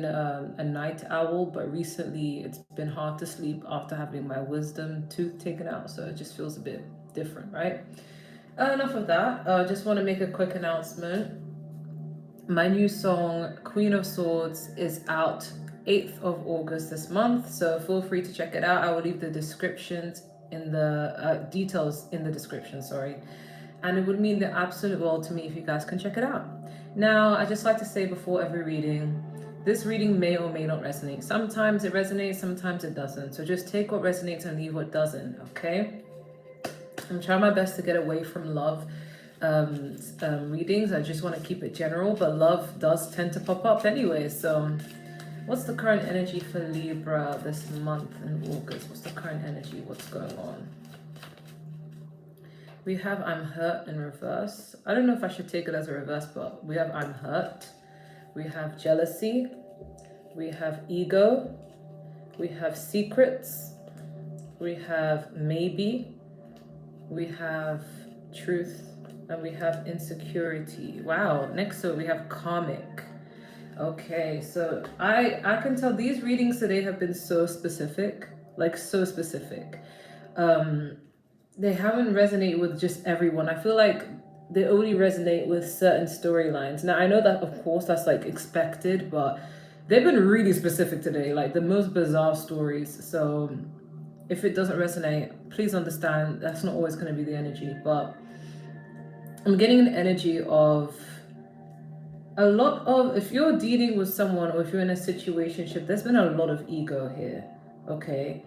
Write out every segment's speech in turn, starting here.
been a night owl, but recently it's been hard to sleep after having my wisdom tooth taken out, so it just feels a bit different, right? Enough of that. I just want to make a quick announcement. My new song, Queen of Swords, is out 8th of August this month, so feel free to check it out. I will leave the descriptions in the details in the description, sorry. And it would mean the absolute world to me if you guys can check it out. Now, I just like to say before every reading, this reading may or may not resonate. Sometimes it resonates, sometimes it doesn't. So just take what resonates and leave what doesn't, okay? I'm trying my best to get away from love readings. I just want to keep it general, but love does tend to pop up anyway. So what's the current energy for Libra this month in August? What's the current energy? What's going on? We have I'm hurt in reverse. I don't know if I should take it as a reverse, but we have I'm hurt. We have jealousy. We have ego. We have secrets. We have maybe. We have truth. And we have insecurity. Wow. Next to it, we have karmic. Okay, so I can tell these readings today have been so specific. Like so specific. They haven't resonated with just everyone. I feel like they only resonate with certain storylines. Now, I know that, of course, that's like expected, but they've been really specific today, like the most bizarre stories. So if it doesn't resonate, please understand that's not always going to be the energy. But I'm getting an energy of a lot of, if you're dealing with someone or if you're in a situationship, there's been a lot of ego here, okay?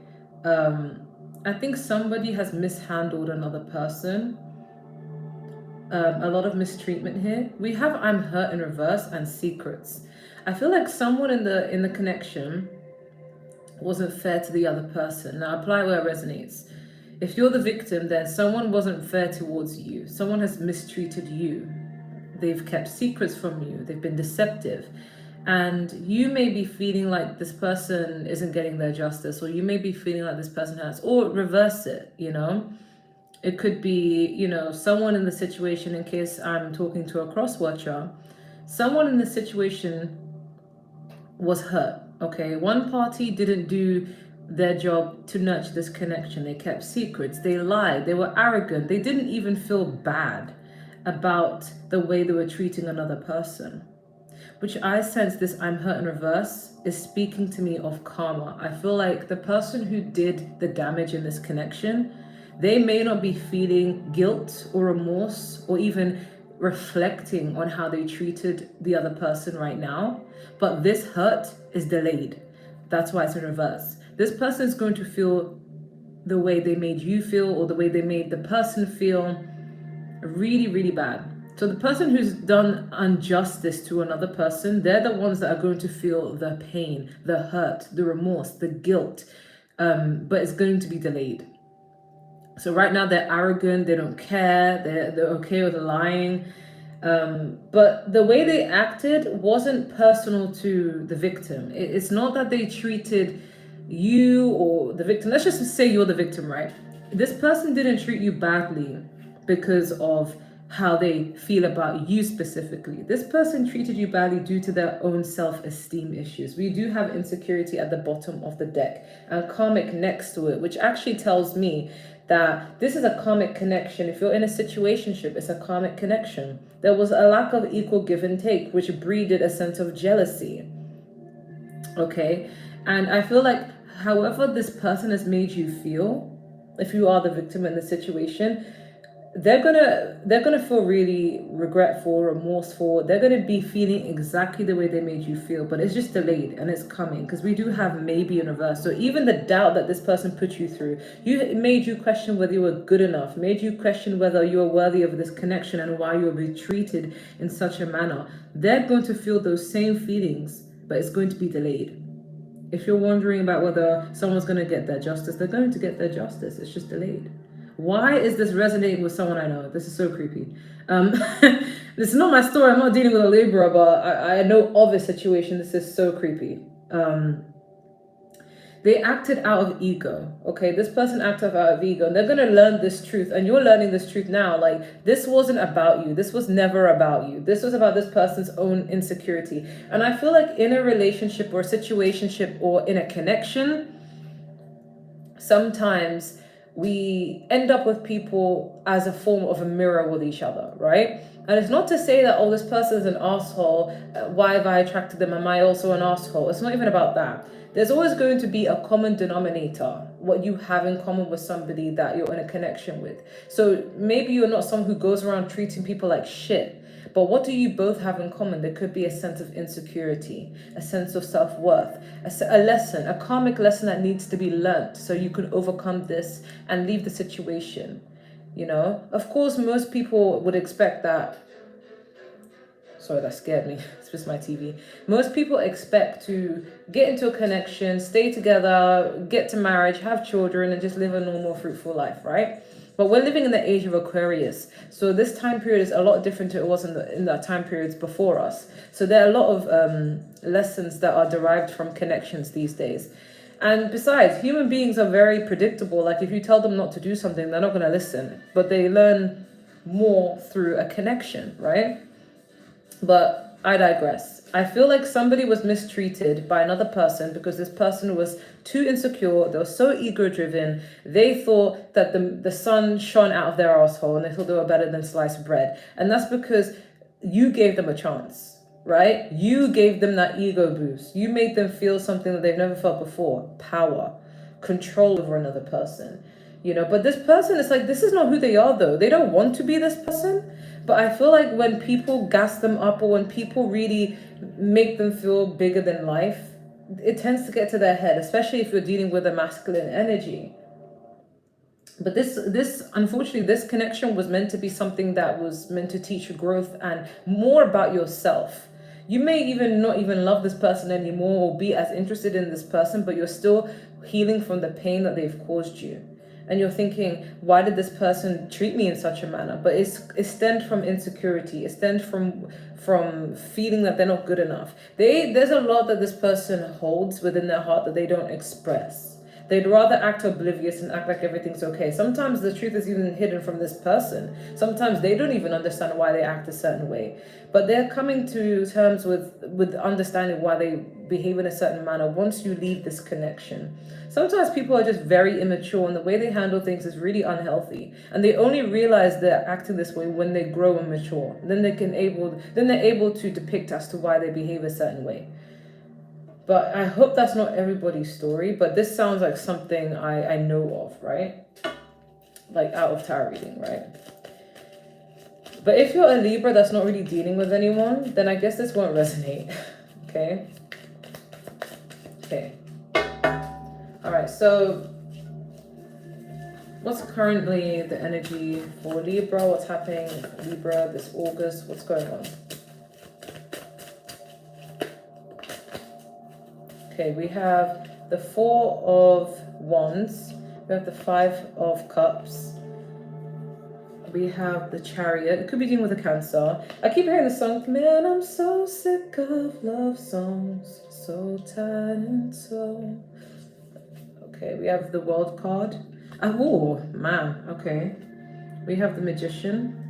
I think somebody has mishandled another person. A lot of mistreatment here. We have I'm hurt in reverse and secrets. I feel like someone in the connection wasn't fair to the other person. Now apply where it resonates. If you're the victim, then someone wasn't fair towards you. Someone has mistreated you. They've kept secrets from you. They've been deceptive. And you may be feeling like this person isn't getting their justice, or you may be feeling like this person has, or reverse it, you know? It could be, you know, someone in the situation, in case I'm talking to a cross-watcher, someone in the situation was hurt, okay? One party didn't do their job to nurture this connection. They kept secrets, they lied, they were arrogant, they didn't even feel bad about the way they were treating another person. Which I sense this I'm hurt in reverse is speaking to me of karma. I feel like the person who did the damage in this connection, they may not be feeling guilt or remorse or even reflecting on how they treated the other person right now, but this hurt is delayed. That's why it's in reverse. This person is going to feel the way they made you feel or the way they made the person feel really, really bad. So the person who's done injustice to another person, they're the ones that are going to feel the pain, the hurt, the remorse, the guilt, but it's going to be delayed. So right now they're arrogant, they don't care, they're okay with lying. But the way they acted wasn't personal to the victim. It's not that they treated you or the victim. Let's just say you're the victim, right? This person didn't treat you badly because of how they feel about you specifically. This person treated you badly due to their own self-esteem issues. We do have insecurity at the bottom of the deck and karmic next to it, which actually tells me that this is a karmic connection. If you're in a situationship, it's a karmic connection. There was a lack of equal give and take, which breeded a sense of jealousy. Okay? And I feel like however this person has made you feel, if you are the victim in the situation, they're gonna feel really regretful, remorseful. They're gonna be feeling exactly the way they made you feel, but it's just delayed and it's coming because we do have maybe in reverse. So even the doubt that this person put you through, it made you question whether you were good enough, made you question whether you were worthy of this connection and why you were being treated in such a manner. They're going to feel those same feelings, but it's going to be delayed. If you're wondering about whether someone's going to get their justice, they're going to get their justice. It's just delayed. Why is this resonating with someone I know? This is so creepy. This is not my story. I'm not dealing with a Libra, but I know of a situation. This is so creepy. They acted out of ego. Okay, this person acted out of ego, and they're gonna learn this truth, and you're learning this truth now. Like, this wasn't about you. This was never about you. This was about this person's own insecurity. And I feel like in a relationship or a situationship or in a connection, sometimes we end up with people as a form of a mirror with each other, right? And it's not to say that, oh, this person is an asshole. Why have I attracted them? Am I also an asshole? It's not even about that. There's always going to be a common denominator, what you have in common with somebody that you're in a connection with. So maybe you're not someone who goes around treating people like shit, but what do you both have in common? There could be a sense of insecurity, a sense of self-worth, a lesson, a karmic lesson that needs to be learnt so you can overcome this and leave the situation. You know, of course, most people would expect that. Sorry, that scared me. It's just my TV. Most people expect to get into a connection, stay together, get to marriage, have children, and just live a normal, fruitful life, right? But we're living in the age of Aquarius. So this time period is a lot different to it was in the time periods before us. So there are a lot of lessons that are derived from connections these days. And besides, human beings are very predictable. Like, if you tell them not to do something, they're not going to listen. But they learn more through a connection, right? But I digress. I feel like somebody was mistreated by another person because this person was too insecure. They were so ego-driven. They thought that the sun shone out of their asshole, and they thought they were better than sliced bread. And that's because you gave them a chance. Right? You gave them that ego boost. You made them feel something that they've never felt before. Power, control over another person. You know, but this person is like, this is not who they are though. They don't want to be this person. But I feel like when people gas them up or when people really make them feel bigger than life, it tends to get to their head, especially if you're dealing with a masculine energy. But this unfortunately, this connection was meant to be something that was meant to teach you growth and more about yourself. You may even not even love this person anymore or be as interested in this person, but you're still healing from the pain that they've caused you. And you're thinking, why did this person treat me in such a manner? But it stemmed from insecurity. It stemmed from feeling that they're not good enough. There's a lot that this person holds within their heart that they don't express. They'd rather act oblivious and act like everything's okay. Sometimes the truth is even hidden from this person. Sometimes they don't even understand why they act a certain way. But they're coming to terms with understanding why they behave in a certain manner once you leave this connection. Sometimes people are just very immature and the way they handle things is really unhealthy. And they only realize they're acting this way when they grow and mature. Then they're able to depict as to why they behave a certain way. But I hope that's not everybody's story, but this sounds like something I know of, right? Like out of tarot reading, right? But if you're a Libra that's not really dealing with anyone, then I guess this won't resonate, okay? Okay. All right, so what's currently the energy for Libra? What's happening Libra this August? What's going on? Okay, we have the Four of Wands, we have the Five of Cups, we have the Chariot. It could be dealing with a Cancer. I keep hearing the song, man, I'm so sick of love songs, so tired and slow. Okay, we have the World card. Oh, man, okay. We have the Magician.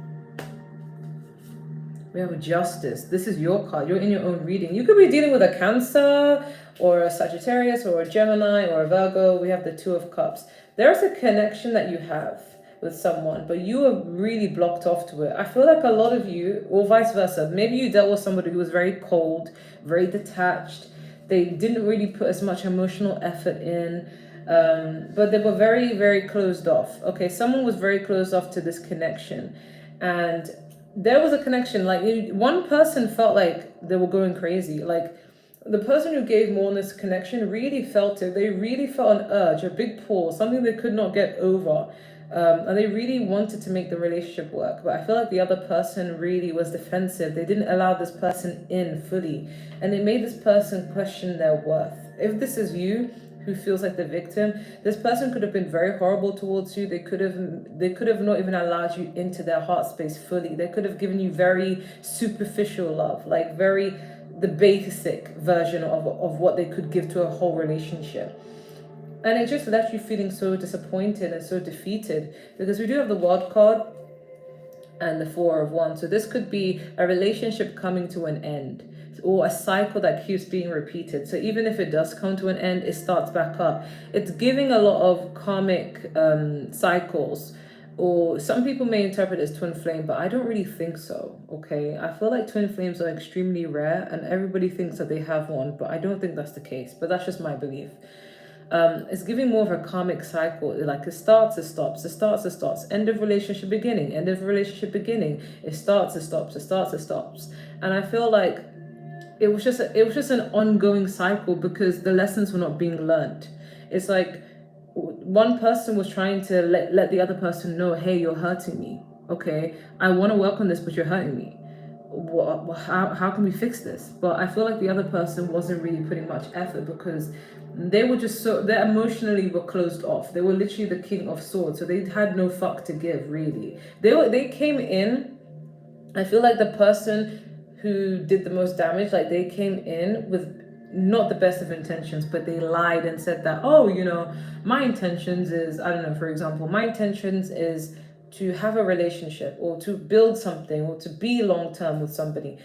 We have Justice. This is your card. You're in your own reading. You could be dealing with a Cancer or a Sagittarius or a Gemini or a Virgo. We have the Two of Cups. There's a connection that you have with someone, but you are really blocked off to it. I feel like a lot of you, or vice versa, maybe you dealt with somebody who was very cold, very detached. They didn't really put as much emotional effort in, but they were very, very closed off. Okay, someone was very closed off to this connection. And there was a connection, like one person felt like they were going crazy. Like the person who gave more in this connection really felt it. They really felt an urge, a big pull, something they could not get over. And they really wanted to make the relationship work. But I feel like the other person really was defensive. They didn't allow this person in fully. And they made this person question their worth. If this is you, who feels like the victim, this person could have been very horrible towards you. They could have not even allowed you into their heart space fully. They could have given you very superficial love, like the basic version of what they could give to a whole relationship. And it just left you feeling so disappointed and so defeated, because we do have the World card and the Four of Wands. So this could be a relationship coming to an end, or a cycle that keeps being repeated. So even if it does come to an end, it starts back up. It's giving a lot of karmic cycles, or some people may interpret it as twin flame, but I don't really think so. Okay, I feel like twin flames are extremely rare and everybody thinks that they have one, but I don't think that's the case. But that's just my belief. It's giving more of a karmic cycle. Like it starts, it stops, it starts, it stops. End of relationship, beginning. End of relationship, beginning. It starts, it stops, it starts, it stops. And I feel like it was just an ongoing cycle because the lessons were not being learned. It's like one person was trying to let the other person know, hey, you're hurting me. Okay, I want to work on this, but you're hurting me. How can we fix this? But I feel like the other person wasn't really putting much effort because they were just they emotionally were closed off. They were literally the King of Swords, so they had no fuck to give, really. They came in, I feel like the person who did the most damage, like they came in with not the best of intentions, but they lied and said that, oh, you know, my intentions is, I don't know, for example, my intentions is to have a relationship or to build something or to be long-term with somebody.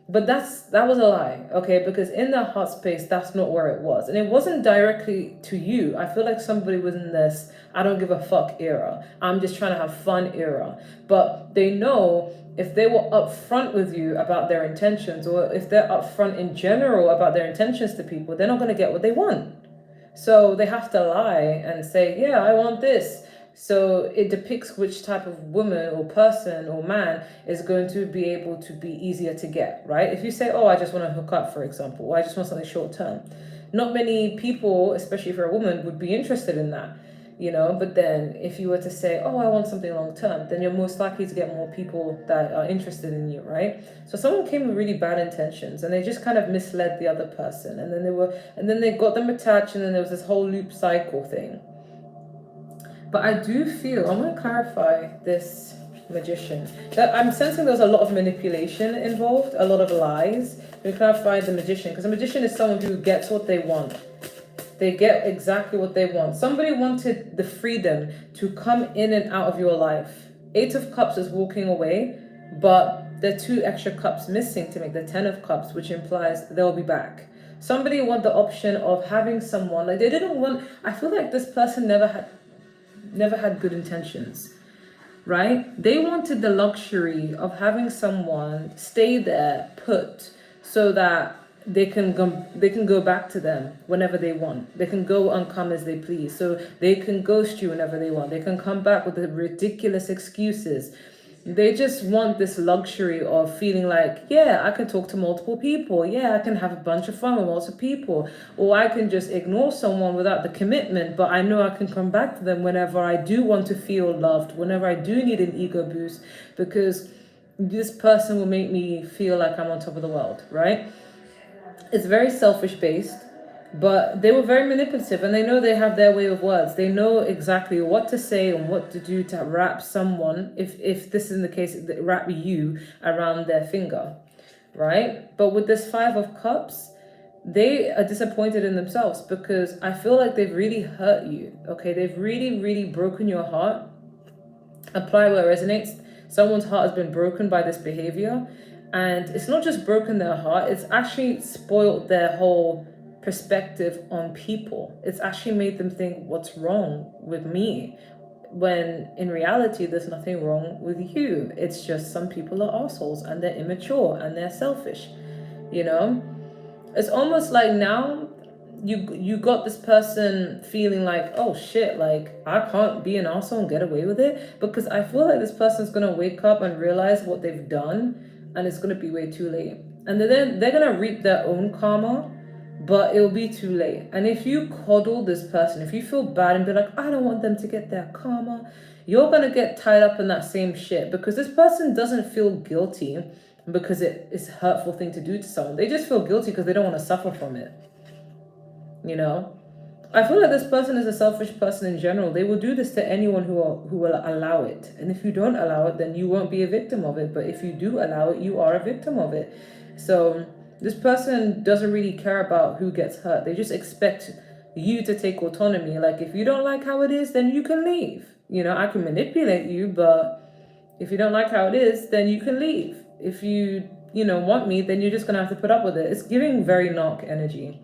But that was a lie, okay? Because in that heart space, that's not where it was. And it wasn't directly to you. I feel like somebody was in this, I don't give a fuck era. I'm just trying to have fun era. But they know if they were upfront with you about their intentions, or if they're upfront in general about their intentions to people, they're not going to get what they want. So they have to lie and say, yeah, I want this. So it depicts which type of woman or person or man is going to be able to be easier to get, right? If you say, oh, I just want to hook up, for example, or I just want something short term, not many people, especially if you're a woman, would be interested in that, you know. But then if you were to say, oh, I want something long term, then you're most likely to get more people that are interested in you, right? So someone came with really bad intentions and they just kind of misled the other person, and then they got them attached, and then there was this whole loop cycle thing. But I do feel, I'm going to clarify this Magician. That I'm sensing there's a lot of manipulation involved, a lot of lies. We clarify the Magician, because a Magician is someone who gets what they want. They get exactly what they want. Somebody wanted the freedom to come in and out of your life. 8 of Cups is walking away, but there are 2 extra cups missing to make the 10 of Cups, which implies they'll be back. Somebody want the option of having someone, like they didn't want, I feel like this person never had good intentions, right? They wanted the luxury of having someone stay there put so that they can go back to them whenever they want. They can go and come as they please. So they can ghost you whenever they want. They can come back with the ridiculous excuses. They just want this luxury of feeling like, yeah, I can talk to multiple people. Yeah, I can have a bunch of fun with lots of people. Or I can just ignore someone without the commitment, but I know I can come back to them whenever I do want to feel loved, whenever I do need an ego boost, because this person will make me feel like I'm on top of the world, right? It's very selfish based. But they were very manipulative, and they know they have their way of words. They know exactly what to say and what to do to wrap someone, if this is the case, wrap you around their finger, right? But with this 5 of Cups, they are disappointed in themselves because I feel like they've really hurt you, okay? They've really, really broken your heart. Apply where it resonates. Someone's heart has been broken by this behavior, and it's not just broken their heart, it's actually spoiled their whole perspective on people. It's actually made them think, what's wrong with me? When in reality, there's nothing wrong with you. It's just some people are assholes and they're immature and they're selfish, you know? It's almost like now you got this person feeling like, oh shit, like I can't be an asshole and get away with it, because I feel like this person's gonna wake up and realize what they've done, and it's gonna be way too late. And then they're gonna reap their own karma, but it'll be too late. And if you coddle this person, if you feel bad and be like, I don't want them to get their karma, you're going to get tied up in that same shit, because this person doesn't feel guilty because it's a hurtful thing to do to someone. They just feel guilty because they don't want to suffer from it. You know? I feel like this person is a selfish person in general. They will do this to anyone who will allow it. And if you don't allow it, then you won't be a victim of it. But if you do allow it, you are a victim of it. So this person doesn't really care about who gets hurt. They just expect you to take autonomy. Like, if you don't like how it is, then you can leave. You know, I can manipulate you, but if you don't like how it is, then you can leave. If you, want me, then you're just going to have to put up with it. It's giving very knock energy.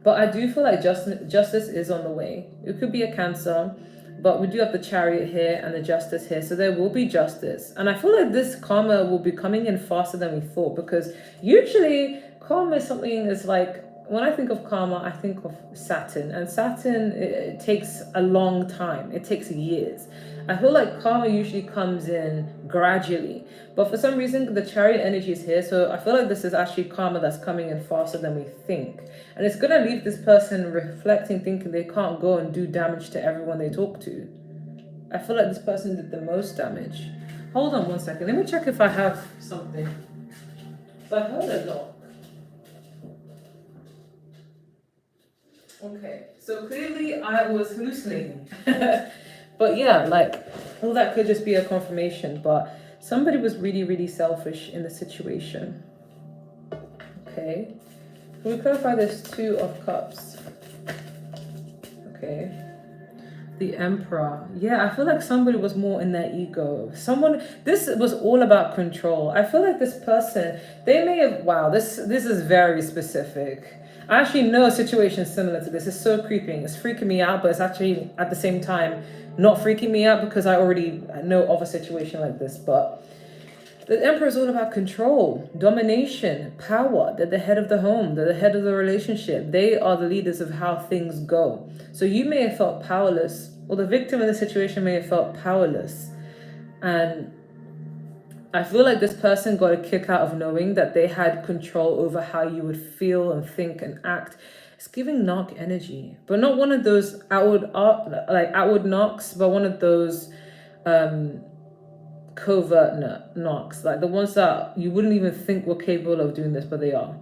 But I do feel like justice is on the way. It could be a Cancer, but we do have the Chariot here and the Justice here. So there will be justice. And I feel like this karma will be coming in faster than we thought, because usually karma is something that's like, when I think of karma, I think of Saturn. And Saturn, it takes a long time. It takes years. I feel like karma usually comes in gradually. But for some reason, the Chariot energy is here. So I feel like this is actually karma that's coming in faster than we think. And it's going to leave this person reflecting, thinking they can't go and do damage to everyone they talk to. I feel like this person did the most damage. Hold on one second. Let me check if I have something. So I heard a knock. Okay, so clearly I was hallucinating. But yeah, like, all that could just be a confirmation. But somebody was really, really selfish in the situation. Okay. Can we clarify this Two of Cups? Okay. The Emperor. Yeah, I feel like somebody was more in their ego. This was all about control. I feel like this person, they may have, wow, this is very specific. I actually know a situation similar to this. It's so creeping. It's freaking me out, but it's actually at the same time not freaking me out, because I already know of a situation like this. But the Emperor is all about control, domination, power. They're the head of the home. They're the head of the relationship. They are the leaders of how things go. So you may have felt powerless, or the victim in the situation may have felt powerless. And I feel like this person got a kick out of knowing that they had control over how you would feel and think and act. It's giving knock energy, but not one of those outward knocks, but one of those covert knocks, like the ones that you wouldn't even think were capable of doing this, but they are.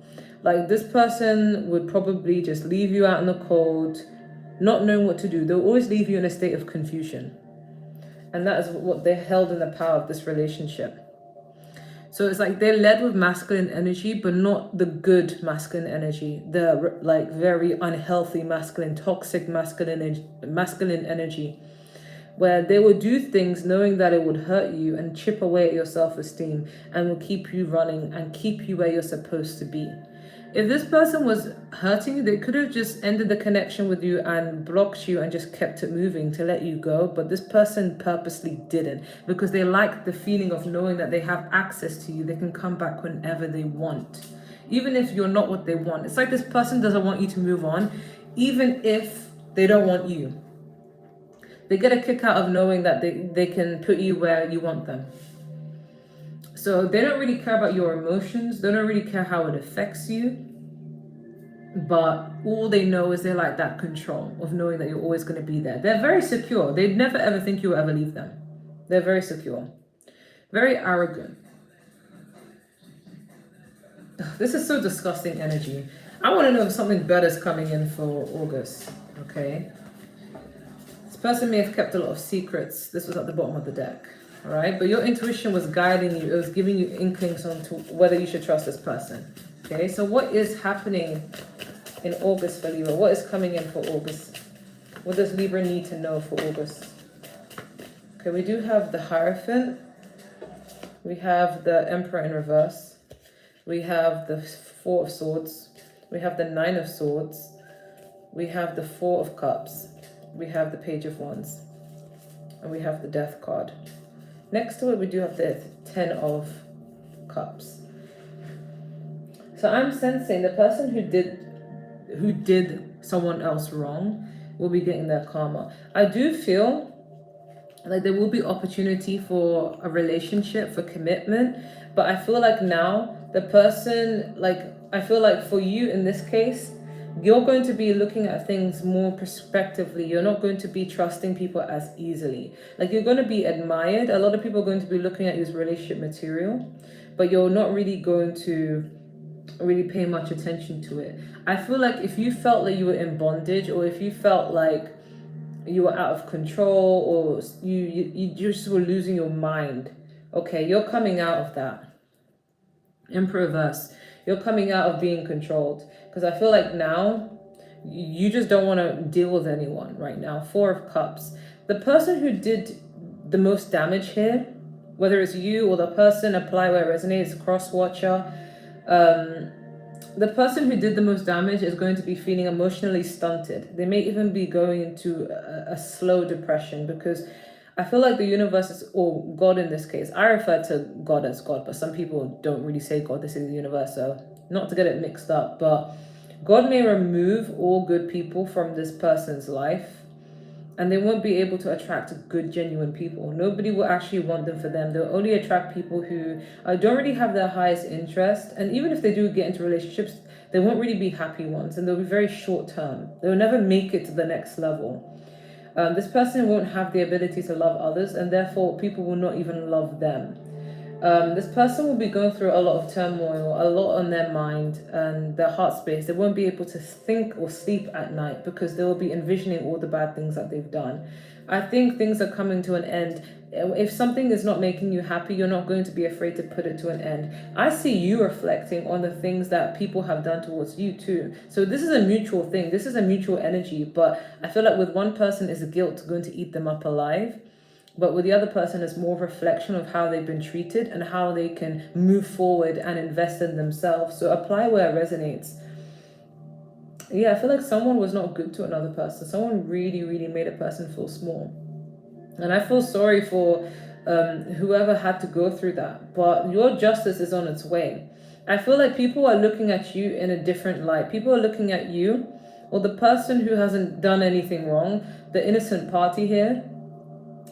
Like, this person would probably just leave you out in the cold, not knowing what to do. They'll always leave you in a state of confusion. And that is what they held in the power of this relationship. So it's like they're led with masculine energy, but not the good masculine energy. The like very unhealthy masculine, toxic masculine energy, where they will do things knowing that it would hurt you and chip away at your self-esteem, and will keep you running and keep you where you're supposed to be. If this person was hurting you, they could have just ended the connection with you and blocked you and just kept it moving to let you go. But this person purposely didn't, because they like the feeling of knowing that they have access to you. They can come back whenever they want, even if you're not what they want. It's like this person doesn't want you to move on, even if they don't want you. They get a kick out of knowing that they can put you where you want them. So they don't really care about your emotions. They don't really care how it affects you. But all they know is they like that control of knowing that you're always going to be there. They're very secure. They'd never ever think you will ever leave them. They're very secure. Very arrogant. This is so disgusting energy. I want to know if something better is coming in for August. Okay. This person may have kept a lot of secrets. This was at the bottom of the deck. All right, but your intuition was guiding you. It was giving you inklings on to whether you should trust this person. Okay, so what is happening in August for Libra? What is coming in for August? What does Libra need to know for August? Okay, we do have the Hierophant. We have the Emperor in reverse. We have the Four of Swords. We have the Nine of Swords. We have the Four of Cups. We have the Page of Wands. And we have the Death card. Next to it, we do have the Ten of Cups. So I'm sensing the person who did someone else wrong will be getting their karma. I do feel like there will be opportunity for a relationship, for commitment, but I feel like now the person, I feel like for you in this case, you're going to be looking at things more prospectively. You're not going to be trusting people as easily. Like, you're going to be admired. A lot of people are going to be looking at you as relationship material, but you're not really going to really pay much attention to it. I feel like if you felt that you were in bondage, or if you felt like you were out of control, or you just were losing your mind, okay, you're coming out of that. Emperor reverse. You're coming out of being controlled. Because I feel like now You just don't want to deal with anyone right now. Four of Cups. The person who did the most damage here, whether it's you or the person, apply where it resonates, cross watcher, the person who did the most damage is going to be feeling emotionally stunted. They may even be going into a slow depression, because I feel like the universe is, or God in this case, I refer to God as God, but some people don't really say God, they say the universe, so not to get it mixed up, but God may remove all good people from this person's life, and they won't be able to attract good, genuine people. Nobody will actually want them for them. They'll only attract people who don't really have their highest interest. And even if they do get into relationships, they won't really be happy ones, and they'll be very short term. They'll never make it to the next level. This person won't have the ability to love others, and therefore people will not even love them. This person will be going through a lot of turmoil, a lot on their mind and their heart space. They won't be able to think or sleep at night because they will be envisioning all the bad things that they've done. I think things are coming to an end. If something is not making you happy, you're not going to be afraid to put it to an end. I see you reflecting on the things that people have done towards you too. So this is a mutual thing. This is a mutual energy. But I feel like with one person is guilt going to eat them up alive. But with the other person, it's more reflection of how they've been treated and how they can move forward and invest in themselves. So apply where it resonates. Yeah, I feel like someone was not good to another person. Someone really, really made a person feel small. And I feel sorry for whoever had to go through that. But your justice is on its way. I feel like people are looking at you in a different light. People are looking at you, or the person who hasn't done anything wrong, the innocent party here.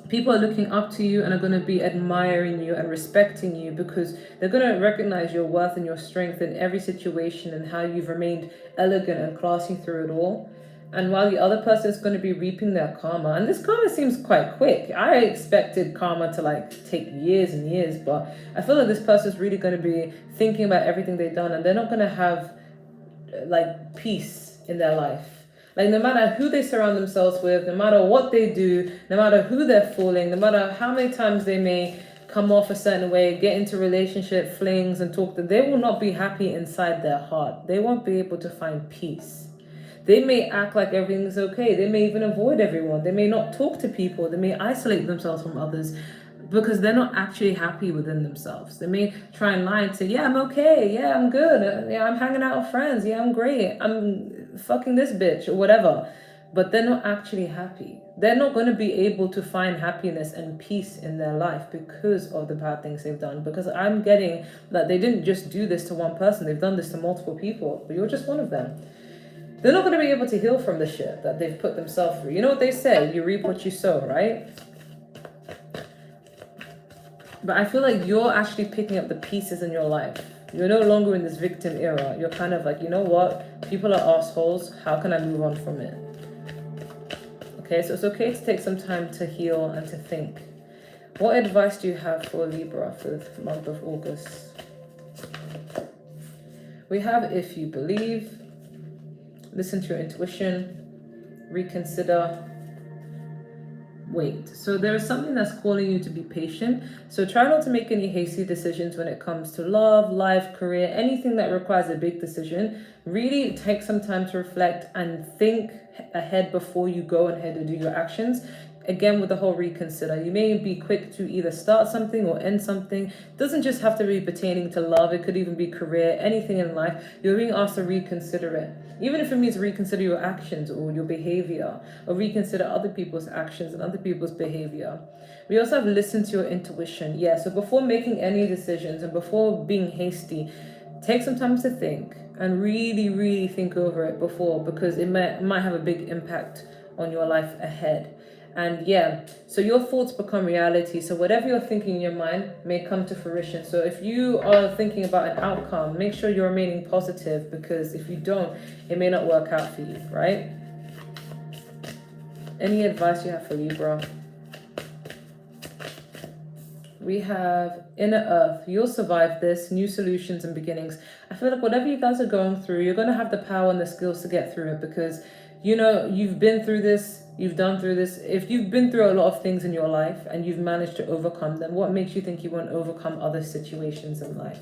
People are looking up to you and are going to be admiring you and respecting you, because they're going to recognize your worth and your strength in every situation and how you've remained elegant and classy through it all. And while the other person is going to be reaping their karma, and this karma seems quite quick. I expected karma to take years and years, but I feel like this person is really going to be thinking about everything they've done, and they're not going to have peace in their life. No matter who they surround themselves with, no matter what they do, no matter who they're fooling, no matter how many times they may come off a certain way, get into relationship flings and talk, they will not be happy inside their heart. They won't be able to find peace. They may act like everything's okay. They may even avoid everyone. They may not talk to people. They may isolate themselves from others because they're not actually happy within themselves. They may try and lie and say, yeah, I'm okay. Yeah, I'm good. Yeah, I'm hanging out with friends. Yeah, I'm great. I'm fucking this bitch or whatever. But they're not actually happy. They're not going to be able to find happiness and peace in their life because of the bad things they've done. Because I'm getting that they didn't just do this to one person. They've done this to multiple people. But you're just one of them. They're not going to be able to heal from the shit that they've put themselves through. You know what they say? You reap what you sow, right? But I feel like you're actually picking up the pieces in your life. You're no longer in this victim era. You're kind of like, you know what? People are assholes. How can I move on from it? Okay, so it's okay to take some time to heal and to think. What advice do you have for Libra for the month of August? We have if you believe, listen to your intuition, reconsider, wait. So there is something that's calling you to be patient. So try not to make any hasty decisions when it comes to love, life, career, anything that requires a big decision. Really take some time to reflect and think ahead before you go ahead and do your actions. Again, with the whole reconsider, you may be quick to either start something or end something. It doesn't just have to be pertaining to love. It could even be career, anything in life. You're being asked to reconsider it. Even if it means reconsider your actions or your behavior, or reconsider other people's actions and other people's behavior. We also have listened to your intuition. Yeah, so before making any decisions and before being hasty, take some time to think and really, really think over it before, because it might have a big impact on your life ahead. And yeah, so your thoughts become reality. So whatever you're thinking in your mind may come to fruition. So if you are thinking about an outcome, make sure you're remaining positive, because if you don't, it may not work out for you, right? Any advice you have for Libra? We have inner earth. You'll survive this. New solutions and beginnings. I feel like whatever you guys are going through, you're going to have the power and the skills to get through it, because you know you've been through this. You've done through this. If you've been through a lot of things in your life and you've managed to overcome them, what makes you think you won't overcome other situations in life?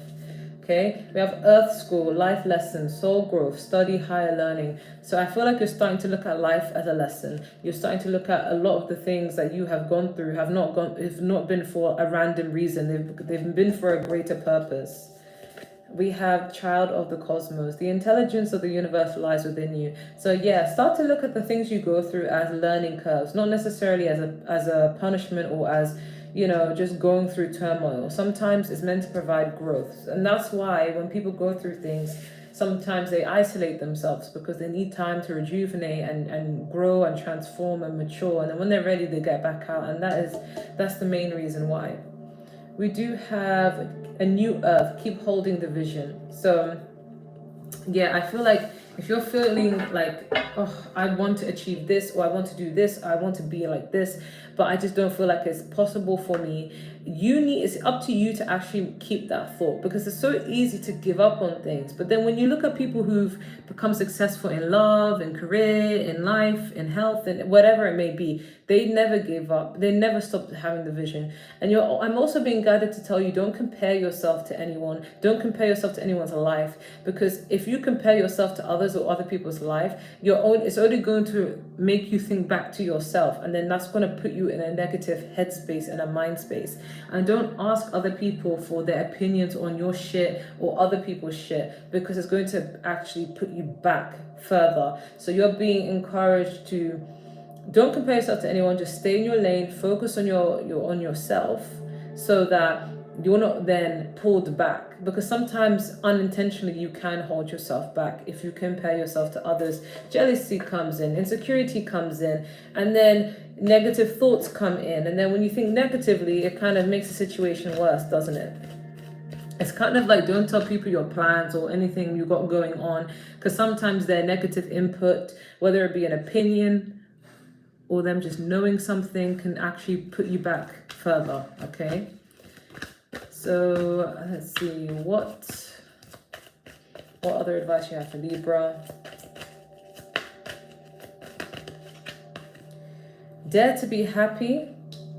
Okay, we have Earth School, life lessons, soul growth, study higher learning. So I feel like you're starting to look at life as a lesson. You're starting to look at a lot of the things that you have gone through have not been for a random reason. They've been for a greater purpose. We have child of the cosmos. The intelligence of the universe lies within you. So yeah, start to look at the things you go through as learning curves, not necessarily as a punishment or as, you know, just going through turmoil. Sometimes it's meant to provide growth. And that's why when people go through things, sometimes they isolate themselves because they need time to rejuvenate and grow and transform and mature. And then when they're ready, they get back out. And that's the main reason why. We do have a new earth. Keep holding the vision. So yeah, I feel like if you're feeling like, oh, I want to achieve this, or I want to do this, or I want to be like this, but I just don't feel like it's possible for me, it's up to you to actually keep that thought, because it's so easy to give up on things. But then when you look at people who've become successful in love, in career, in life, in health, and whatever it may be, they never gave up. They never stopped having the vision. And I'm also being guided to tell you, don't compare yourself to anyone. Don't compare yourself to anyone's life, because if you compare yourself to others or other people's life, it's only going to make you think back to yourself, and then that's going to put you in a negative headspace and a mind space. And don't ask other people for their opinions on your shit or other people's shit, because it's going to actually put you back further. So you're being encouraged to don't compare yourself to anyone. Just stay in your lane, focus on on yourself, so that you're not then pulled back, because sometimes unintentionally you can hold yourself back if you compare yourself to others. Jealousy comes in, insecurity comes in, and then negative thoughts come in, and then when you think negatively, it kind of makes the situation worse, doesn't it? It's kind of like, don't tell people your plans or anything you got going on, because sometimes their negative input, whether it be an opinion or them just knowing something, can actually put you back further. Okay, so let's see what other advice you have for Libra. Dare to be happy.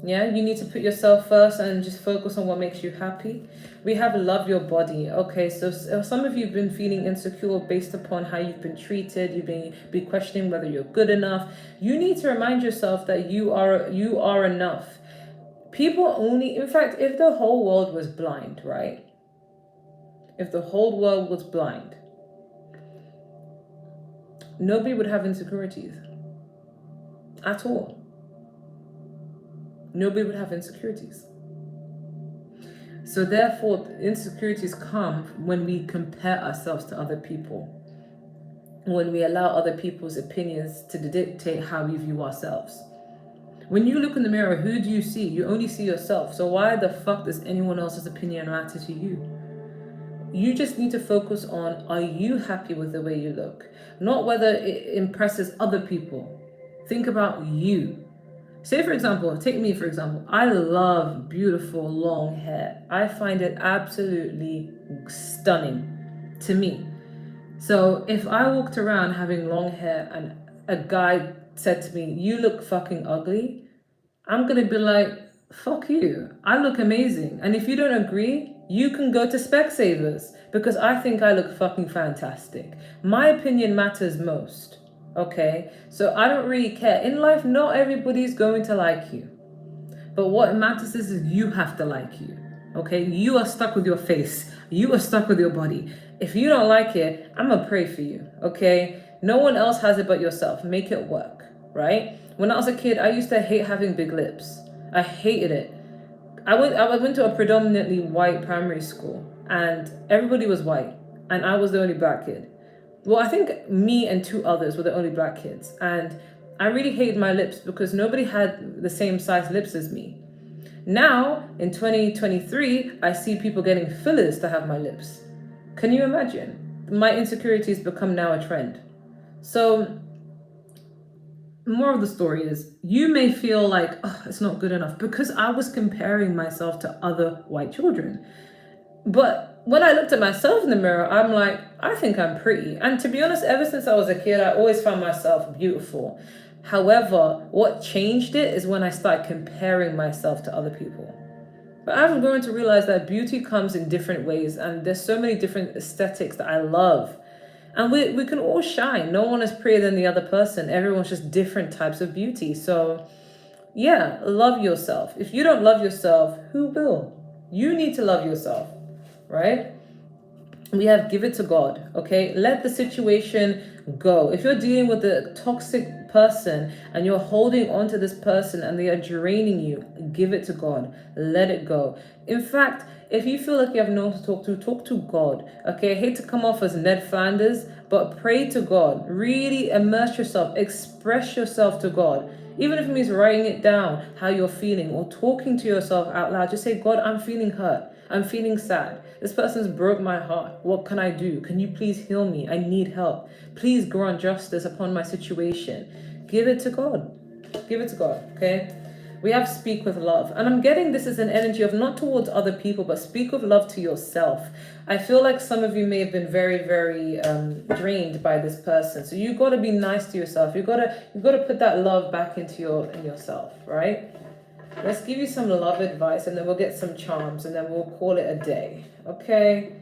Yeah, you need to put yourself first and just focus on what makes you happy. We have love your body. Okay, so some of you have been feeling insecure based upon how you've been treated. You've been questioning whether you're good enough. You need to remind yourself that you are enough. People only, in fact, if the whole world was blind, right? If the whole world was blind, nobody would have insecurities at all. Nobody would have insecurities. So therefore, insecurities come when we compare ourselves to other people, when we allow other people's opinions to dictate how we view ourselves. When you look in the mirror, who do you see? You only see yourself. So why the fuck does anyone else's opinion matter to you? You just need to focus on, are you happy with the way you look? Not whether it impresses other people. Think about you. Say, for example, take me, for example. I love beautiful long hair. I find it absolutely stunning to me. So if I walked around having long hair and a guy said to me, you look fucking ugly, I'm going to be like, fuck you. I look amazing. And if you don't agree, you can go to Specsavers, because I think I look fucking fantastic. My opinion matters most. Okay, so I don't really care. In life, not everybody's going to like you. But what matters is you have to like you. Okay, you are stuck with your face. You are stuck with your body. If you don't like it, I'm going to pray for you. Okay, no one else has it but yourself. Make it work, right? When I was a kid, I used to hate having big lips. I hated it. I went to a predominantly white primary school, and everybody was white, and I was the only black kid. Well, I think me and two others were the only black kids. And I really hated my lips because nobody had the same size lips as me. Now, in 2023, I see people getting fillers to have my lips. Can you imagine? My insecurities become now a trend. So, more of the story is, you may feel like, oh, it's not good enough, because I was comparing myself to other white children. But when I looked at myself in the mirror, I'm like, I think I'm pretty. And to be honest, ever since I was a kid, I always found myself beautiful. However, what changed it is when I started comparing myself to other people. But I've grown to realize that beauty comes in different ways, and there's so many different aesthetics that I love. And we can all shine. No one is prettier than the other person. Everyone's just different types of beauty. So yeah, love yourself. If you don't love yourself, who will? You need to love yourself, right? We have give it to God, okay? Let the situation go. If you're dealing with a toxic person and you're holding on to this person and they are draining you, give it to God. Let it go. In fact, if you feel like you have no one to talk to God, okay? I hate to come off as Ned Flanders, but pray to God. Really immerse yourself. Express yourself to God. Even if it means writing it down, how you're feeling, or talking to yourself out loud. Just say, God, I'm feeling hurt. I'm feeling sad. This person's broke my heart. What can I do? Can you please heal me? I need help. Please grant justice upon my situation. Give it to God. Give it to God, okay? We have speak with love. And I'm getting this as an energy of not towards other people, but speak with love to yourself. I feel like some of you may have been very, very drained by this person. So you got to be nice to yourself. You got to put that love back into yourself, right? Let's give you some love advice, and then we'll get some charms, and then we'll call it a day, okay?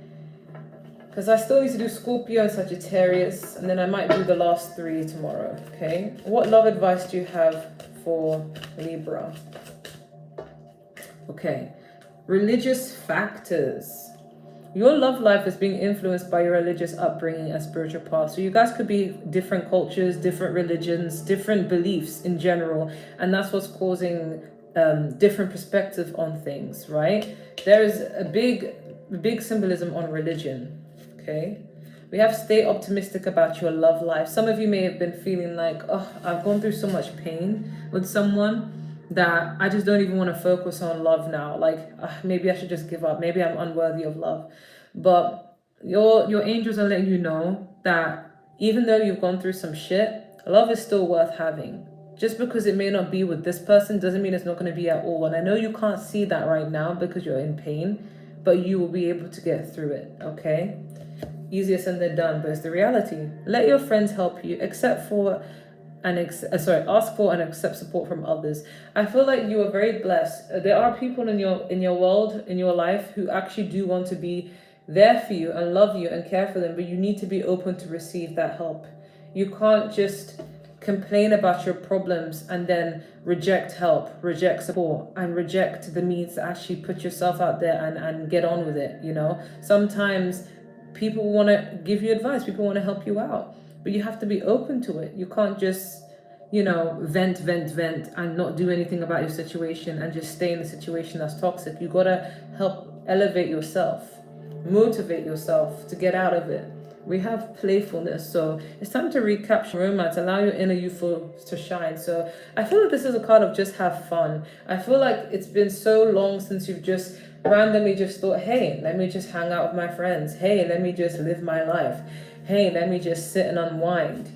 Because I still need to do Scorpio and Sagittarius, and then I might do the last 3 tomorrow, okay? What love advice do you have for Libra? Okay, religious factors. Your love life is being influenced by your religious upbringing and spiritual path. So you guys could be different cultures, different religions, different beliefs in general, and that's what's causing different perspective on things, right? There is a big symbolism on religion, okay? We have stay optimistic about your love life. Some of you may have been feeling like, oh, I've gone through so much pain with someone that I just don't even want to focus on love now. Like, maybe I should just give up. Maybe I'm unworthy of love. But your angels are letting you know that even though you've gone through some shit, love is still worth having. Just because it may not be with this person doesn't mean it's not going to be at all. And I know you can't see that right now because you're in pain, but you will be able to get through it, okay? Easier said than done, but it's the reality. Let your friends help you, ask for and accept support from others. I feel like you are very blessed. There are people in your world, in your life, who actually do want to be there for you and love you and care for them, but you need to be open to receive that help. You can't just complain about your problems and then reject help, reject support, and reject the needs to actually put yourself out there and get on with it, you know? Sometimes people want to give you advice, people want to help you out, but you have to be open to it. You can't just, vent and not do anything about your situation and just stay in the situation that's toxic. You got to help elevate yourself, motivate yourself to get out of it. We have playfulness, so it's time to recapture romance, allow your inner youthful to shine. So I feel like this is a card of just have fun. I feel like it's been so long since you've just randomly just thought, hey, let me just hang out with my friends. Hey, let me just live my life. Hey, let me just sit and unwind,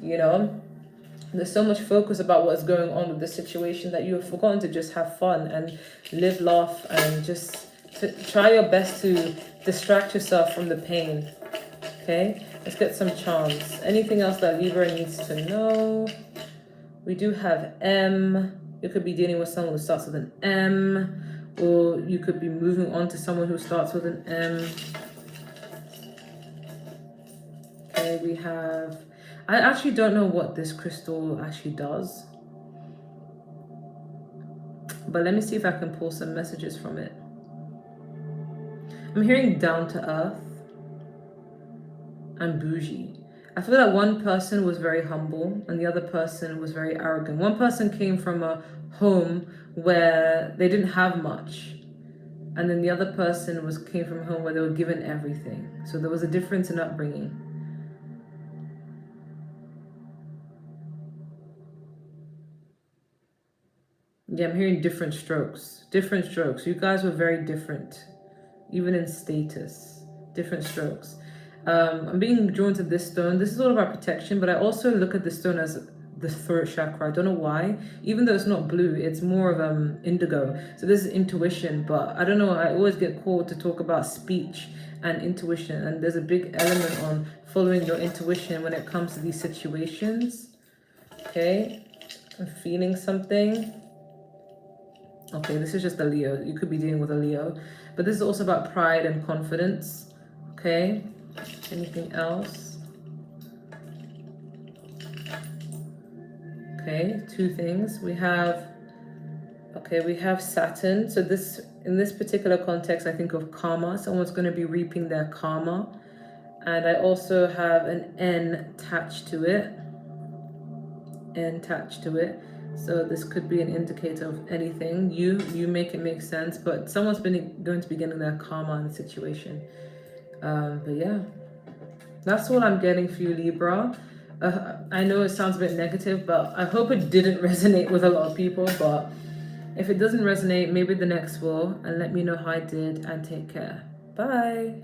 There's so much focus about what's going on with the situation that you have forgotten to just have fun and live, laugh, and just to try your best to distract yourself from the pain, okay? Let's get some charms. Anything else that Libra needs to know? We do have M. You could be dealing with someone who starts with an M, or you could be moving on to someone who starts with an M. Okay, we have... I actually don't know what this crystal actually does, but let me see if I can pull some messages from it. I'm hearing down to earth and bougie. I feel like one person was very humble and the other person was very arrogant. One person came from a home where they didn't have much, and then the other person came from a home where they were given everything. So there was a difference in upbringing. Yeah, I'm hearing different strokes. Different strokes. You guys were very different, even in status. Different strokes. I'm being drawn to this stone. This is all about protection, but I also look at this stone as the throat chakra. I don't know why. Even though it's not blue, it's more of indigo. So this is intuition, but I don't know. I always get called to talk about speech and intuition, and there's a big element on following your intuition when it comes to these situations. Okay, I'm feeling something. Okay, this is just a Leo. You could be dealing with a Leo. But this is also about pride and confidence. Okay. Anything else? Okay, two things. We have Saturn. So this, in this particular context, I think of karma. Someone's going to be reaping their karma. And I also have an N attached to it. So this could be an indicator of anything. You make it make sense, but someone's going to be getting their karma in the situation. But yeah, that's all I'm getting for you, Libra. I know it sounds a bit negative, but I hope it didn't resonate with a lot of people. But if it doesn't resonate, maybe the next will. And let me know how I did, and take care. Bye.